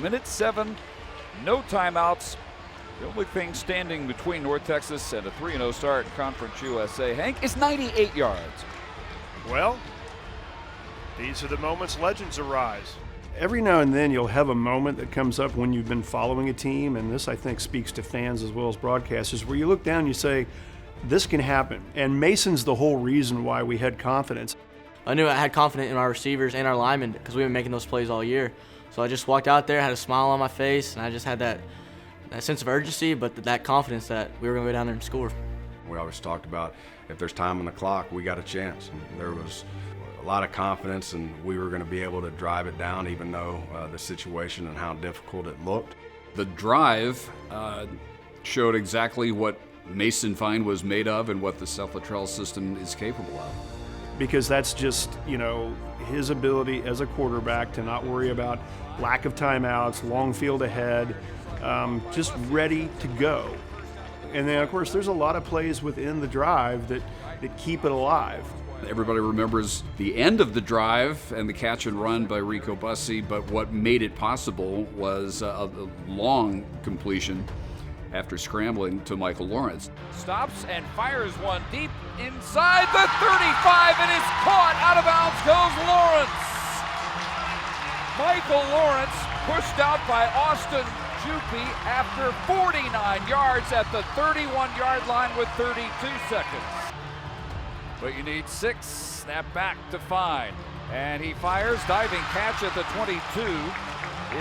minute 7, no timeouts. The only thing standing between North Texas and a 3-0 start in Conference USA, Hank, is 98 yards. Well, these are the moments legends arise. Every now and then you'll have a moment that comes up when you've been following a team, and this I think speaks to fans as well as broadcasters, where you look down and you say, this can happen. And Mason's the whole reason why we had confidence. I knew I had confidence in our receivers and our linemen because we've been making those plays all year. So I just walked out there, had a smile on my face, and I just had that sense of urgency, but that confidence that we were going to go down there and score. We always talked about if there's time on the clock, we got a chance. And there was a lot of confidence, and we were going to be able to drive it down, even though the situation and how difficult it looked. The drive showed exactly what Mason Fine was made of and what the South Luttrell system is capable of. Because that's just, his ability as a quarterback to not worry about lack of timeouts, long field ahead, just ready to go. And then, of course, there's a lot of plays within the drive that keep it alive. Everybody remembers the end of the drive and the catch and run by Rico Bussey, but what made it possible was a long completion after scrambling to Michael Lawrence. Stops and fires one deep inside the 35, and it's caught. Out of bounds goes Lawrence. Michael Lawrence pushed out by Austin Jupi after 49 yards at the 31-yard line with 32 seconds. But you need 6, snap back to Fine. And he fires, diving catch at the 22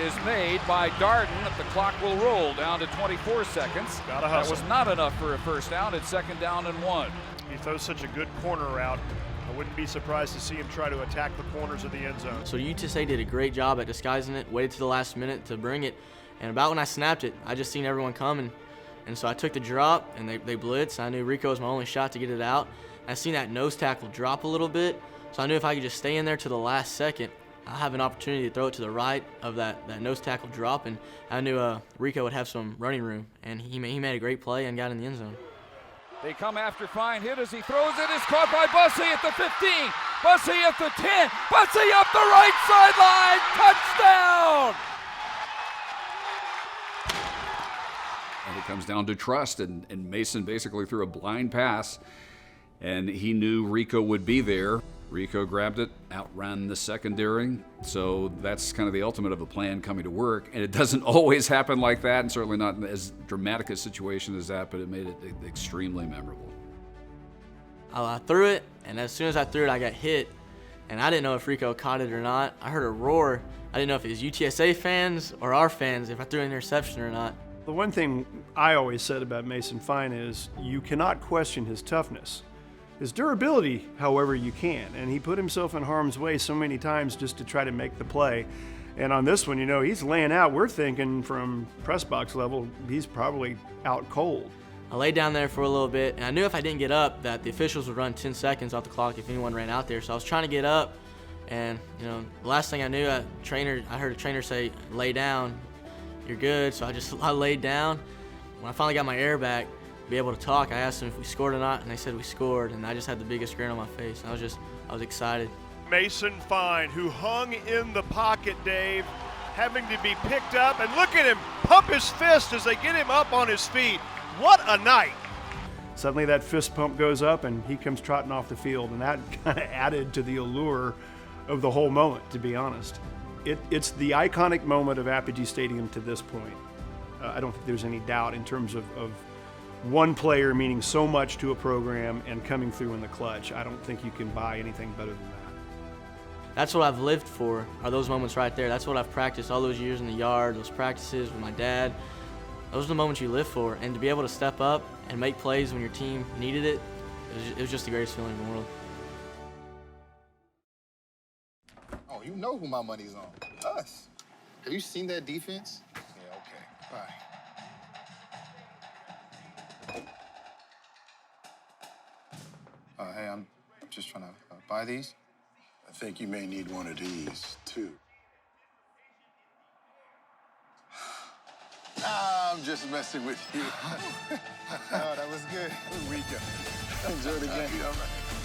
is made by Darden. The clock will roll down to 24 seconds. Gotta hustle. That was not enough for a first down. It's 2nd down and 1. He throws such a good corner route. I wouldn't be surprised to see him try to attack the corners of the end zone. So UTSA did a great job at disguising it, waited to the last minute to bring it, and about when I snapped it, I just seen everyone coming, and so I took the drop, and they blitzed. I knew Rico was my only shot to get it out. I seen that nose tackle drop a little bit, so I knew if I could just stay in there to the last second, I'll have an opportunity to throw it to the right of that nose tackle drop, and I knew Rico would have some running room, and he made a great play and got in the end zone. They come after Fine, hit as he throws it, is caught by Bussey at the 15, Bussey at the 10, Bussey up the right sideline, touchdown! And it comes down to trust, and Mason basically threw a blind pass, and he knew Rico would be there. Rico grabbed it, outran the secondary, so that's kind of the ultimate of a plan coming to work, and it doesn't always happen like that, and certainly not in as dramatic a situation as that, but it made it extremely memorable. I threw it, and as soon as I threw it, I got hit, and I didn't know if Rico caught it or not. I heard a roar. I didn't know if it was UTSA fans or our fans, if I threw an interception or not. The one thing I always said about Mason Fine is you cannot question his toughness. His durability, however, you can, and he put himself in harm's way so many times just to try to make the play. And on this one, he's laying out. We're thinking from press box level, he's probably out cold. I laid down there for a little bit, and I knew if I didn't get up that the officials would run 10 seconds off the clock if anyone ran out there. So I was trying to get up, and the last thing I knew, I heard a trainer say, "Lay down, you're good." So I laid down. When I finally got my air back, be able to talk, I asked them if we scored or not, and they said we scored, and I just had the biggest grin on my face. I was excited. Mason Fine, who hung in the pocket, Dave, having to be picked up, and look at him pump his fist as they get him up on his feet. What a night. Suddenly that fist pump goes up, and he comes trotting off the field, and that kind of added to the allure of the whole moment, to be honest. It's the iconic moment of Apogee Stadium to this point. I don't think there's any doubt in terms of one player meaning so much to a program and coming through in the clutch. I don't think you can buy anything better than that. That's what I've lived for, are those moments right there. That's what I've practiced all those years in the yard, those practices with my dad. Those are the moments you live for, and to be able to step up and make plays when your team needed it, it was just the greatest feeling in the world. Oh, you know who my money's on. Us. Have you seen that defense? Yeah, okay. All right. Hey, I'm just trying to buy these. I think you may need one of these, too. Nah, I'm just messing with you. Oh, that was good. Rico. Enjoy the game. All right.